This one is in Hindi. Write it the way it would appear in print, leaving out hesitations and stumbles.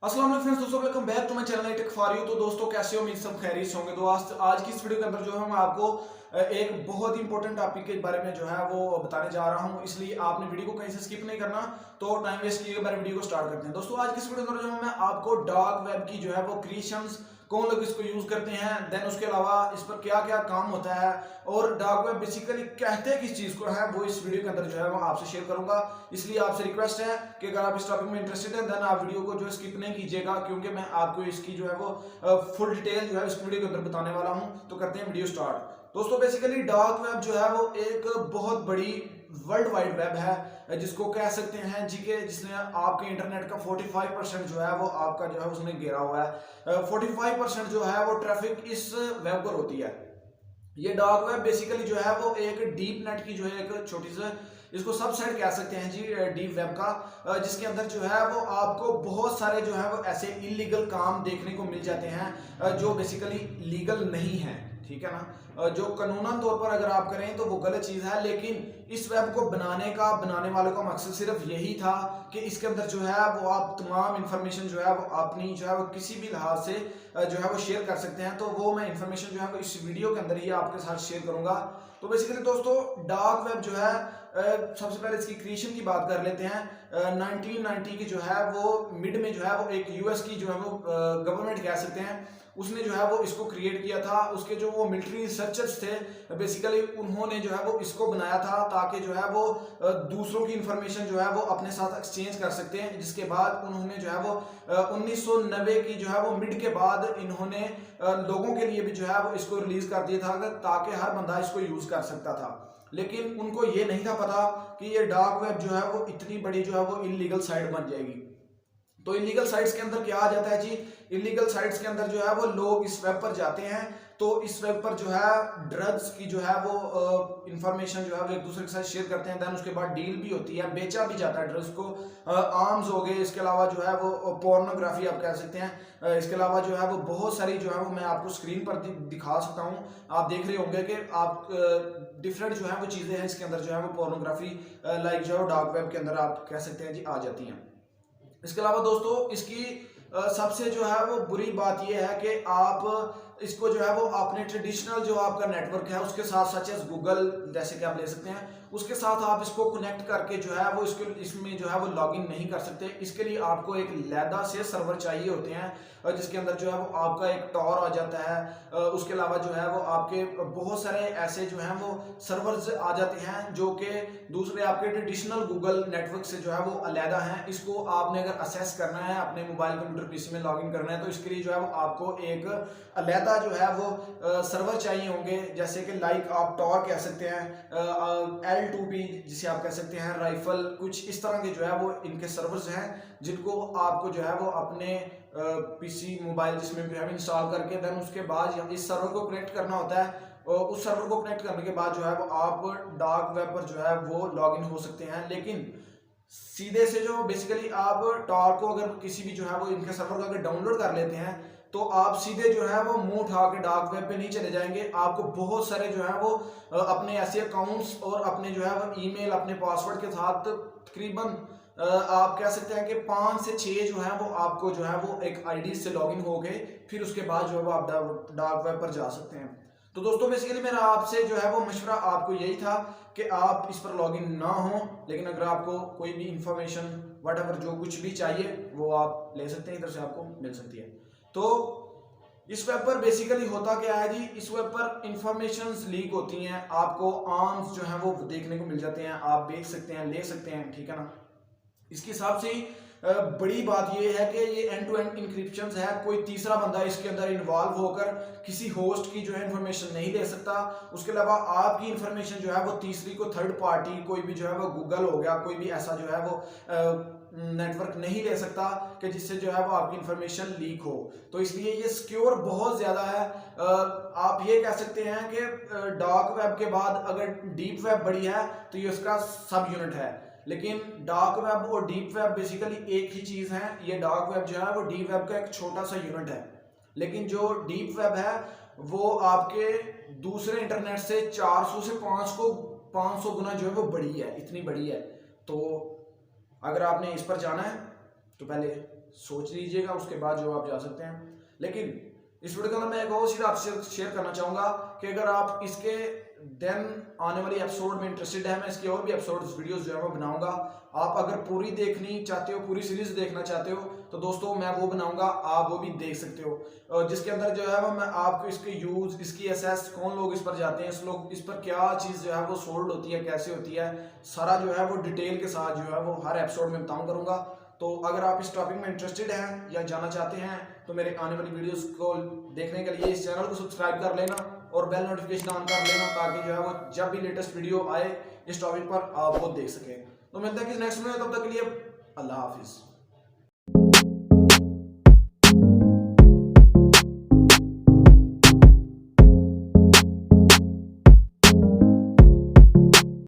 अस्सलाम वालेकुम फ्रेंड्स, दोस्तों welcome back to my channel tech for you. तो दोस्तों कैसे हो, उम्मीद सब खैरियत से होंगे। तो आज की इस वीडियो के अंदर जो है मैं आपको एक बहुत ही इंपॉर्टेंट टॉपिक के बारे में जो है वो बताने जा रहा हूं, इसलिए आपने वीडियो को कहीं से स्किप नहीं करना। तो टाइम वेस्ट किए बगैर वीडियो को स्टार्ट करते हैं। दोस्तों आज की इस वीडियो के अंदर जो है मैं आपको डार्क वेब की जो है वो क्रिएशंस, कौन लोग इसको यूज करते हैं, देन उसके अलावा इस पर क्या क्या काम होता है और डार्क वेब बेसिकली कहते किस चीज को है, वो इस वीडियो के अंदर जो है मैं आपसे शेयर करूंगा। इसलिए आपसे रिक्वेस्ट है कि अगर आप इस टॉपिक में इंटरेस्टेड हैं देन आप वीडियो को जो स्किप नहीं कीजिएगा, क्योंकि मैं आपको इसकी जो है वो फुल डिटेल जो है इस वीडियो के अंदर बताने वाला हूं। तो करते हैं वीडियो स्टार्ट। दोस्तों बेसिकली डार्क वेब जो है वो एक बहुत बड़ी वर्ल्ड वाइड वेब है, जिसको कह सकते हैं जी के जिसने आपके इंटरनेट का 45% जो है वो आपका जो है उसने घेरा हुआ है। 45% जो है वो ट्रैफिक इस वेब पर होती है। ये डार्क वेब बेसिकली जो है वो एक डीप नेट की जो है एक छोटी सी, इसको सब साइड कह सकते हैं जी डीप वेब का, जिसके अंदर जो है वो आपको बहुत सारे जो है वो ऐसे इलीगल काम देखने को मिल जाते हैं जो बेसिकली लीगल नहीं है, ठीक है ना। जो कानूनन तौर पर अगर आप करें तो वो गलत चीज है, लेकिन इस वेब को बनाने वालों का मकसद सिर्फ यही था कि इसके अंदर जो है वो आप तमाम इंफॉर्मेशन जो है वो अपनी जो है वो किसी भी लिहाज से जो है वो शेयर कर सकते हैं। तो वो मैं इंफॉर्मेशन जो है वो इस वीडियो के अंदर ही आपके साथ शेयर करूंगा। तो बेसिकली दोस्तों डार्क वेब जो है सबसे पहले इसकी क्रिएशन की बात कर लेते हैं। 1990 की जो है वो मिड में जो है वो एक यूएस की जो है वो गवर्नमेंट कह सकते हैं, उसने जो है वो इसको क्रिएट किया था। उसके जो वो मिलिट्री रिसर्चर्स थे बेसिकली उन्होंने जो है वो इसको बनाया था ताकि जो है वो दूसरों की इंफॉर्मेशन जो है वो अपने साथ एक्सचेंज कर सकते हैं। जिसके बाद उन्होंने जो है वो 1990 की जो है वो मिड के बाद इन्होंने लोगों के लिए भी जो है वो इसको रिलीज कर दिया था ताकि हर बंदा इसको यूज कर सकता था। लेकिन उनको ये नहीं था पता कि ये डार्क वेब जो है वो इतनी बड़ी जो है वो इलीगल साइट बन जाएगी। तो इलीगल साइट्स के अंदर क्या आ जाता है जी, इलीगल साइट्स के अंदर जो है वो लोग इस वेब पर जाते हैं, तो इस वेब पर जो है ड्रग्स की जो है वो इंफॉर्मेशन जो है वो एक दूसरे के साथ शेयर करते हैं। देन उसके बाद डील भी होती है, बेचा भी जाता है ड्रग्स को, आर्म्स हो गए, इसके अलावा जो है वो पोर्नोग्राफी आप कह सकते हैं। इसके अलावा जो है वो बहुत सारी जो है वो मैं आपको स्क्रीन पर दिखा सकता हूँ, आप देख रहे होंगे कि आप डिफरेंट जो है वो चीजें हैं इसके अंदर जो है वो पोर्नोग्राफी लाइक जो है डार्क वेब के अंदर आप कह सकते हैं जी आ जाती हैं। इसके अलावा दोस्तों इसकी सबसे जो है वो बुरी बात यह है कि आप इसको जो है वो अपने ट्रेडिशनल जो आपका नेटवर्क है उसके साथ सच एज गूगल जैसे कि आप ले सकते हैं, उसके साथ आप इसको कनेक्ट करके जो है वो इसमें जो है वो लॉगिन नहीं कर सकते। इसके लिए आपको एक लैदा से सर्वर चाहिए होते हैं, जिसके अंदर जो है वो आपका एक टॉर आ जाता है। उसके अलावा जो है वो आपके बहुत सारे ऐसे जो हैं वो सर्वर्स आ जाते हैं जो कि दूसरे आपके ट्रेडिशनल गूगल नेटवर्क से जो है वो अलहदा हैं। इसको आपने अगर असेस करना है, अपने मोबाइल कंप्यूटर पीसी में लॉगिन करना है, तो इसके लिए जो है वो आपको एक अलहदा जो है वो सर्वर चाहिए होंगे, जैसे कि लाइक आप टॉर कह सकते हैं, L2P जिसे आप कह सकते हैं, राइफल, कुछ इस तरह के जो है वो इनके सर्वर्स हैं जिनको आपको जो है वो अपने पीसी मोबाइल जिसमें भी है इंस्टॉल करके देन उसके बाद इस सर्वर को कनेक्ट करना होता है। उस सर्वर को कनेक्ट करने के बाद जो है वो आप डार्क वेब पर जो है वो लॉगिन हो सकते हैं। लेकिन सीधे से जो बेसिकली आप टॉर को अगर किसी भी जो है वो इनके सर्वर को अगर डाउनलोड कर लेते हैं तो आप सीधे जो है वो मुंह उठा के डार्क वेब पे नहीं चले जाएंगे। आपको बहुत सारे जो है वो अपने ऐसे अकाउंट्स और अपने जो है वो ईमेल, अपने पासवर्ड के साथ तकरीबन आप कह सकते हैं कि 5 से 6 जो है वो आपको जो है वो एक आईडी से लॉगिन हो गए, फिर उसके बाद जो है वो आप डार्क वेब पर जा सकते हैं। तो दोस्तों बेसिकली मेरा आपसे जो है वो मशवरा आपको यही था कि आप इस पर लॉगिन ना हो, लेकिन अगर आपको कोई भी इंफॉर्मेशन व्हाटएवर जो कुछ भी चाहिए वो आप ले सकते हैं, इधर से आपको मिल सकती है। तो इस वेब पर बेसिकली होता क्या है जी, इस वेब पर इंफॉर्मेशंस लीक होती हैं, आपको आर्म्स जो है वो देखने को मिल जाते हैं, आप बेच सकते हैं, ले सकते हैं, ठीक है ना। इसके हिसाब से बड़ी बात यह है कि ये एंड टू एंड इंक्रिप्शन है, कोई तीसरा बंदा इसके अंदर इन्वॉल्व होकर किसी होस्ट की जो है इंफॉर्मेशन नहीं दे सकता। उसके अलावा आपकी इंफॉर्मेशन जो है वो तीसरी को थर्ड पार्टी कोई भी जो है वो गूगल हो गया, कोई भी ऐसा जो है वो नेटवर्क नहीं ले सकता कि जिससे जो है वो आपकी इंफॉर्मेशन लीक हो। तो इसलिए ये सिक्योर बहुत ज्यादा है। आप ये कह सकते हैं कि डार्क वेब के बाद अगर डीप वेब बड़ी है तो ये उसका सब यूनिट है, लेकिन डार्क वेब और डीप वेब बेसिकली एक ही चीज है। ये डार्क वेब जो है वो डीप वेब का एक छोटा सा यूनिट है, लेकिन जो डीप वेब है वो आपके दूसरे इंटरनेट से 400 से 500 गुना जो है वो बड़ी है, इतनी बड़ी है। तो अगर आपने इस पर जाना है तो पहले सोच लीजिएगा, उसके बाद जो आप जा सकते हैं। लेकिन इस वीडियो के अंदर मैं एक और चीज़ आपसे शेयर करना चाहूँगा कि अगर आप इसके देन आने वाली एपिसोड में इंटरेस्टेड है, मैं इसकी और भी एपिसोड वीडियोस जो है वो बनाऊंगा। आप अगर पूरी देखनी चाहते हो, पूरी सीरीज देखना चाहते हो, तो दोस्तों मैं वो बनाऊंगा, आप वो भी देख सकते हो, जिसके अंदर जो है वो मैं आपको इसके यूज़, इसकी एसेस, कौन लोग इस पर जाते हैं, इस पर क्या चीज़ जो है वो सोल्ड होती है, कैसे होती है, सारा जो है वो डिटेल के साथ जो है वो हर एपिसोड में बताऊँ करूँगा। तो अगर आप इस टॉपिक में इंटरेस्टेड हैं या जानना चाहते हैं तो मेरे आने वाली वीडियोस को देखने के लिए इस चैनल को सब्सक्राइब कर लेना और बेल नोटिफिकेशन ऑन कर लेना, ताकि जो है वो जब भी लेटेस्ट वीडियो आए इस टॉपिक पर आप वो देख सकें। तो मिलते हैं किसी नेक्स्ट वीडियो में, तब तक के लिए अल्लाह हाफिज़।